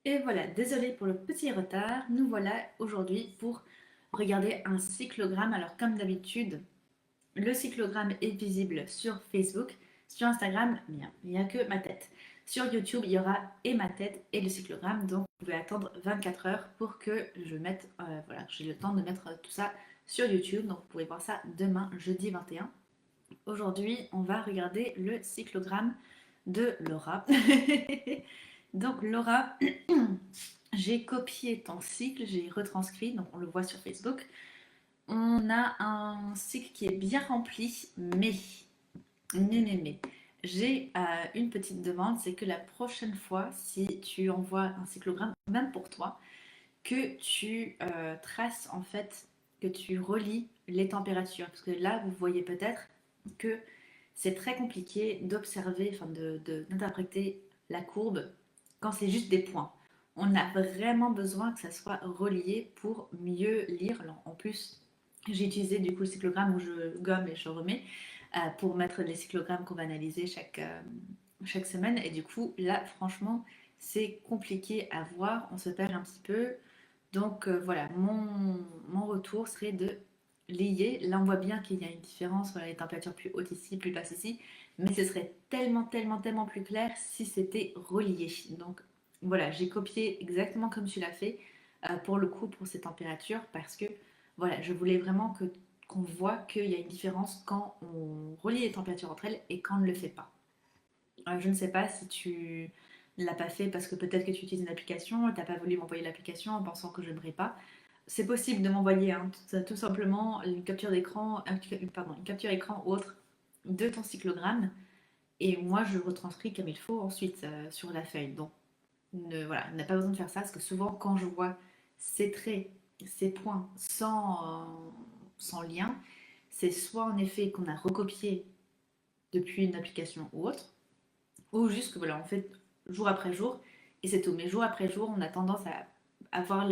Et voilà, désolé pour le petit retard, nous voilà aujourd'hui pour regarder un cyclogramme. Alors comme d'habitude, le cyclogramme est visible sur Facebook, sur Instagram, bien, il n'y a que ma tête. Sur YouTube, il y aura et ma tête et le cyclogramme, donc vous pouvez attendre 24 heures pour que je mette, voilà, j'ai le temps de mettre tout ça sur YouTube, donc vous pouvez voir ça demain, jeudi 21. Aujourd'hui, on va regarder le cyclogramme de Laura. Donc Laura, j'ai copié ton cycle, j'ai retranscrit, donc on le voit sur Facebook. On a un cycle qui est bien rempli, mais, j'ai une petite demande, c'est que la prochaine fois, si tu envoies un cyclogramme, même pour toi, que tu traces en fait, que tu relis les températures. Parce que là, vous voyez peut-être que c'est très compliqué d'observer, enfin d'interpréter la courbe quand c'est juste des points. On a vraiment besoin que ça soit relié pour mieux lire. Alors, en plus, j'ai utilisé du coup le cyclogramme où je gomme et je remets pour mettre les cyclogrammes qu'on va analyser chaque semaine. Et du coup, là, franchement, c'est compliqué à voir. On se perd un petit peu. Donc voilà, mon retour serait de lier. Là, on voit bien qu'il y a une différence, voilà, les températures plus hautes ici, plus basses ici, mais ce serait tellement plus clair si c'était relié. Donc voilà, j'ai copié exactement comme tu l'as fait pour le coup pour ces températures parce que voilà, je voulais vraiment qu'on voit qu'il y a une différence quand on relie les températures entre elles et quand on ne le fait pas. Je ne sais pas si tu ne l'as pas fait parce que peut-être que tu utilises une application, tu n'as pas voulu m'envoyer l'application en pensant que je n'aimerais pas. C'est possible de m'envoyer hein, tout simplement une capture d'écran, pardon, une capture écran ou autre de ton cyclogramme et moi je retranscris comme il faut ensuite sur la feuille. Donc voilà, on n'a pas besoin de faire ça parce que souvent quand je vois ces traits, ces points sans lien, c'est soit en effet qu'on a recopié depuis une application ou autre, ou juste que voilà, on fait jour après jour et c'est tout. Mais jour après jour, on a tendance à avoir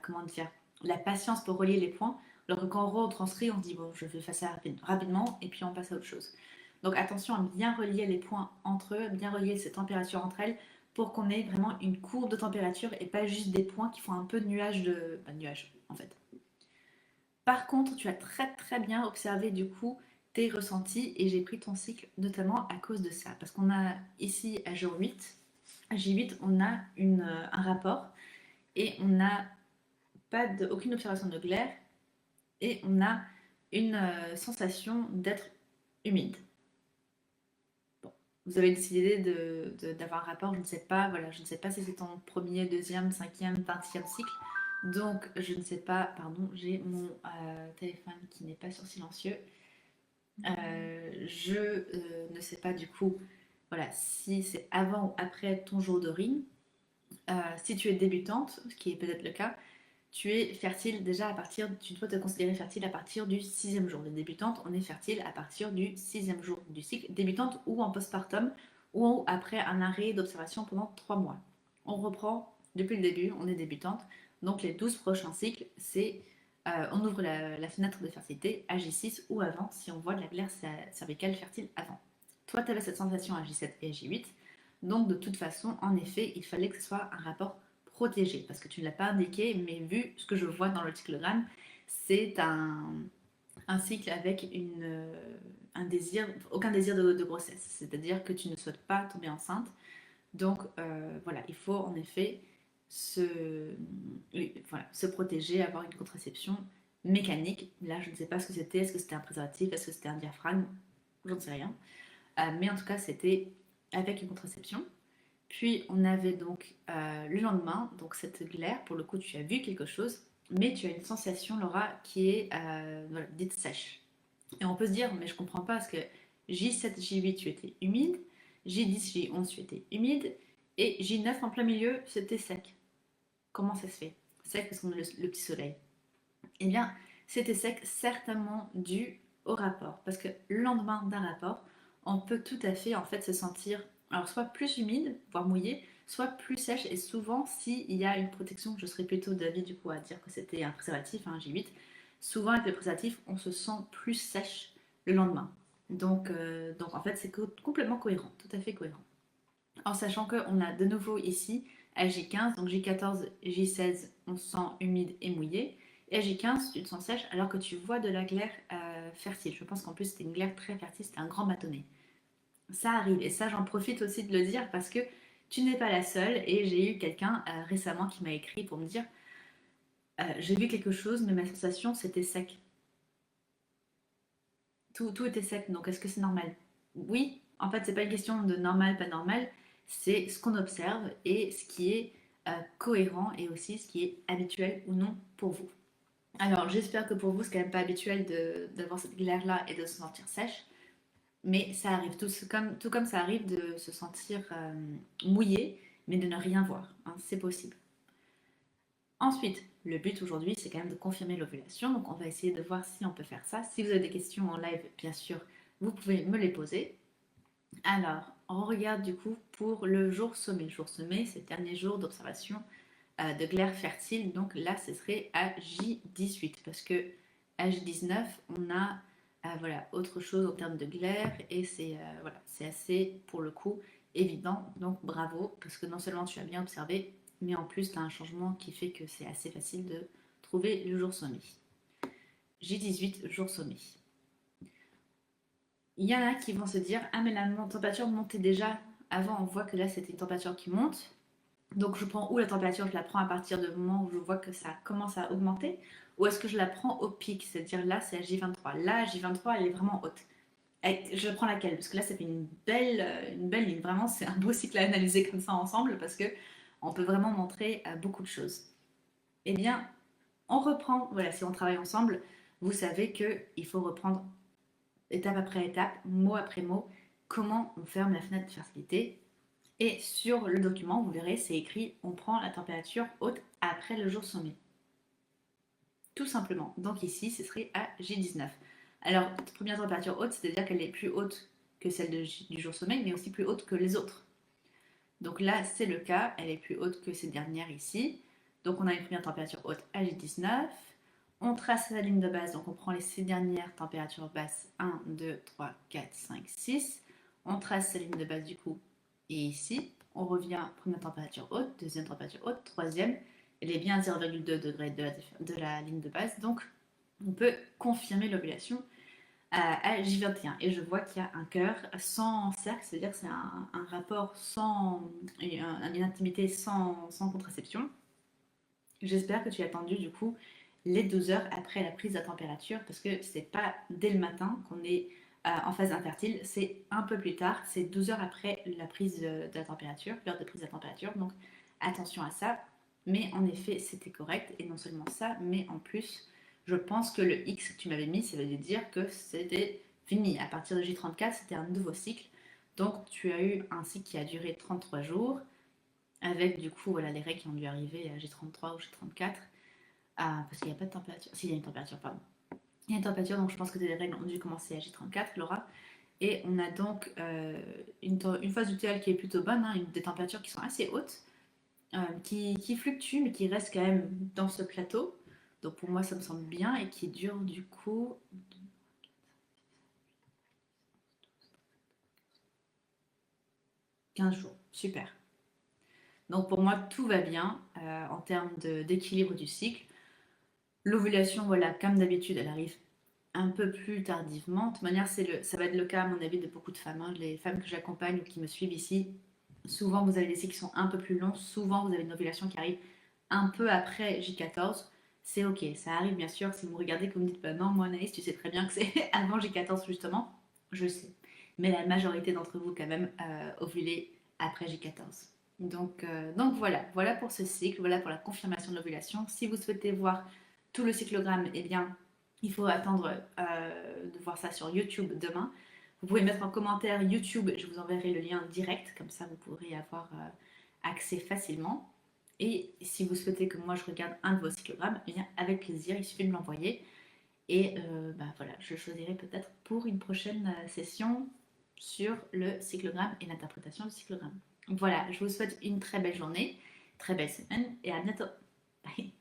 comment dire, la patience pour relier les points. Alors que quand on retranscrit, on se dit bon, je vais faire ça rapidement et puis on passe à autre chose. Donc attention à bien relier les points entre eux, bien relier ces températures entre elles pour qu'on ait vraiment une courbe de température et pas juste des points qui font un peu de nuages nuages en fait. Par contre, tu as très bien observé du coup tes ressentis et j'ai pris ton cycle notamment à cause de ça. Parce qu'on a ici à jour 8, à J8, on a un rapport et on n'a aucune observation de glaire et on a une sensation d'être humide. Bon, vous avez décidé d'avoir un rapport, je ne sais pas, voilà, je ne sais pas si c'est ton premier, deuxième, cinquième, 20e cycle. Donc, je ne sais pas, pardon, j'ai mon téléphone qui n'est pas sur silencieux. Je ne sais pas du coup, voilà, si c'est avant ou après ton jour de RIM. Si tu es débutante, ce qui est peut-être le cas, tu es fertile déjà à partir, tu dois te considérer fertile à partir du sixième jour. Les débutantes, on est fertile à partir du sixième jour du cycle, débutante ou en postpartum ou après un arrêt d'observation pendant 3 mois. On reprend depuis le début, on est débutante. Donc les 12 prochains cycles, on ouvre la fenêtre de fertilité à J6 ou avant si on voit de la glaire cervicale fertile avant. Toi, tu avais cette sensation à J7 et à J8. Donc de toute façon, en effet, il fallait que ce soit un rapport protégé, parce que tu ne l'as pas indiqué, mais vu ce que je vois dans le cyclogramme, c'est un cycle avec aucun désir de grossesse, c'est-à-dire que tu ne souhaites pas tomber enceinte. Donc voilà, il faut en effet se protéger, avoir une contraception mécanique. Là, je ne sais pas ce que c'était, est-ce que c'était un préservatif, est-ce que c'était un diaphragme, je ne sais rien. Mais en tout cas, c'était avec une contraception. Puis on avait donc le lendemain, donc cette glaire, pour le coup tu as vu quelque chose, mais tu as une sensation, Laura, qui est voilà, dite sèche. Et on peut se dire, mais je comprends pas, parce que J7, J8 tu étais humide, J10, J11 tu étais humide, et J9 en plein milieu c'était sec. Comment ça se fait? Sec parce qu'on a le petit soleil. Eh bien, c'était sec certainement dû au rapport, parce que le lendemain d'un rapport, on peut tout à fait en fait se sentir alors soit plus humide, voire mouillé, soit plus sèche et souvent s'il y a une protection, je serais plutôt d'avis du coup à dire que c'était un préservatif, un J8, souvent avec le préservatif on se sent plus sèche le lendemain. Donc en fait c'est complètement cohérent, tout à fait cohérent. En sachant qu'on a de nouveau ici à J15. Donc J14, J16, on se sent humide et mouillé. Et à J15, tu te sens sèche alors que tu vois de la glaire fertile. Je pense qu'en plus, c'était une glaire très fertile, c'était un grand bâtonnet. Ça arrive. Et ça, j'en profite aussi de le dire parce que tu n'es pas la seule. Et j'ai eu quelqu'un récemment qui m'a écrit pour me dire j'ai vu quelque chose, mais ma sensation, c'était sec. Tout était sec, donc est-ce que c'est normal? Oui, en fait, c'est pas une question de normal, pas normal, c'est ce qu'on observe et ce qui est cohérent et aussi ce qui est habituel ou non pour vous. Alors, j'espère que pour vous, c'est quand même pas habituel d'avoir cette glaire-là et de se sentir sèche, mais ça arrive, tout comme ça arrive de se sentir mouillé, mais de ne rien voir, hein, c'est possible. Ensuite, le but aujourd'hui, c'est quand même de confirmer l'ovulation. Donc, on va essayer de voir si on peut faire ça. Si vous avez des questions en live, bien sûr, vous pouvez me les poser. Alors, on regarde du coup pour le jour sommet. Le jour sommet, c'est le dernier jour d'observation de glaire fertile. Donc là, ce serait à J18 parce que à J19, on a voilà, autre chose en termes de glaire et voilà, c'est assez pour le coup évident. Donc bravo parce que non seulement tu as bien observé, mais en plus tu as un changement qui fait que c'est assez facile de trouver le jour sommet. J18, jour sommet. Il y en a qui vont se dire ah mais la température montait déjà avant, on voit que là c'était une température qui monte. Donc je prends où la température, je la prends à partir du moment où je vois que ça commence à augmenter, ou est-ce que je la prends au pic, c'est-à-dire là c'est à J23. Là J23 elle est vraiment haute. Et je prends laquelle? Parce que là ça fait une belle ligne, vraiment c'est un beau cycle à analyser comme ça ensemble parce que on peut vraiment montrer beaucoup de choses. Eh bien on reprend, voilà, si on travaille ensemble, vous savez qu'il faut reprendre étape après étape, mot après mot, comment on ferme la fenêtre de fertilité. Et sur le document, vous verrez, c'est écrit on prend la température haute après le jour sommet. Tout simplement. Donc ici, ce serait à J19. Alors, première température haute, c'est-à-dire qu'elle est plus haute que celle du jour sommet, mais aussi plus haute que les autres. Donc là, c'est le cas, elle est plus haute que ces dernières ici. Donc on a une première température haute à J19. On trace la ligne de base, donc on prend les 6 dernières températures basses, 1, 2, 3, 4, 5, 6. On trace la ligne de base du coup, et ici, on revient première température haute, deuxième température haute, troisième, elle est bien à 0,2 degrés de la ligne de base, donc on peut confirmer l'ovulation à J21. Et je vois qu'il y a un cœur sans cercle, c'est-à-dire que c'est un rapport sans, une intimité sans contraception. J'espère que tu as attendu du coup les 12 heures après la prise de la température parce que c'est pas dès le matin qu'on est en phase infertile, c'est un peu plus tard, c'est 12 heures après la prise de la température, l'heure de prise de la température, donc attention à ça. Mais en effet, c'était correct et non seulement ça, mais en plus, je pense que le X que tu m'avais mis, ça veut dire que c'était fini. À partir de J34, c'était un nouveau cycle. Donc tu as eu un cycle qui a duré 33 jours avec du coup voilà, les règles qui ont dû arriver à J33 ou J34. Parce qu'il n'y a pas de température. S'il y a une température, pardon. Il y a une température, donc je pense que les règles ont dû commencer à J34, Laura. Et on a donc une phase lutéale qui est plutôt bonne, hein, des températures qui sont assez hautes, qui fluctuent, mais qui restent quand même dans ce plateau. Donc pour moi, ça me semble bien et qui dure du coup 15 jours. Super. Donc pour moi, tout va bien en termes d'équilibre du cycle. L'ovulation, voilà, comme d'habitude, elle arrive un peu plus tardivement. De toute manière, ça va être le cas, à mon avis, de beaucoup de femmes, hein. Les femmes que j'accompagne ou qui me suivent ici, souvent vous avez des cycles qui sont un peu plus longs, souvent vous avez une ovulation qui arrive un peu après J14. C'est ok, ça arrive bien sûr. Si vous regardez, que vous me dites, bah non, moi Anaïs, tu sais très bien que c'est avant J14 justement, je sais. Mais la majorité d'entre vous, quand même, ovulez après J14. Donc voilà pour ce cycle, voilà pour la confirmation de l'ovulation. Si vous souhaitez voir tout le cyclogramme, eh bien, il faut attendre de voir ça sur YouTube demain. Vous pouvez mettre en commentaire YouTube, je vous enverrai le lien direct, comme ça vous pourrez avoir accès facilement. Et si vous souhaitez que moi je regarde un de vos cyclogrammes, eh bien avec plaisir, il suffit de me l'envoyer. Et bah, voilà, je choisirai peut-être pour une prochaine session sur le cyclogramme et l'interprétation du cyclogramme. Voilà, je vous souhaite une très belle journée, très belle semaine et à bientôt. Bye.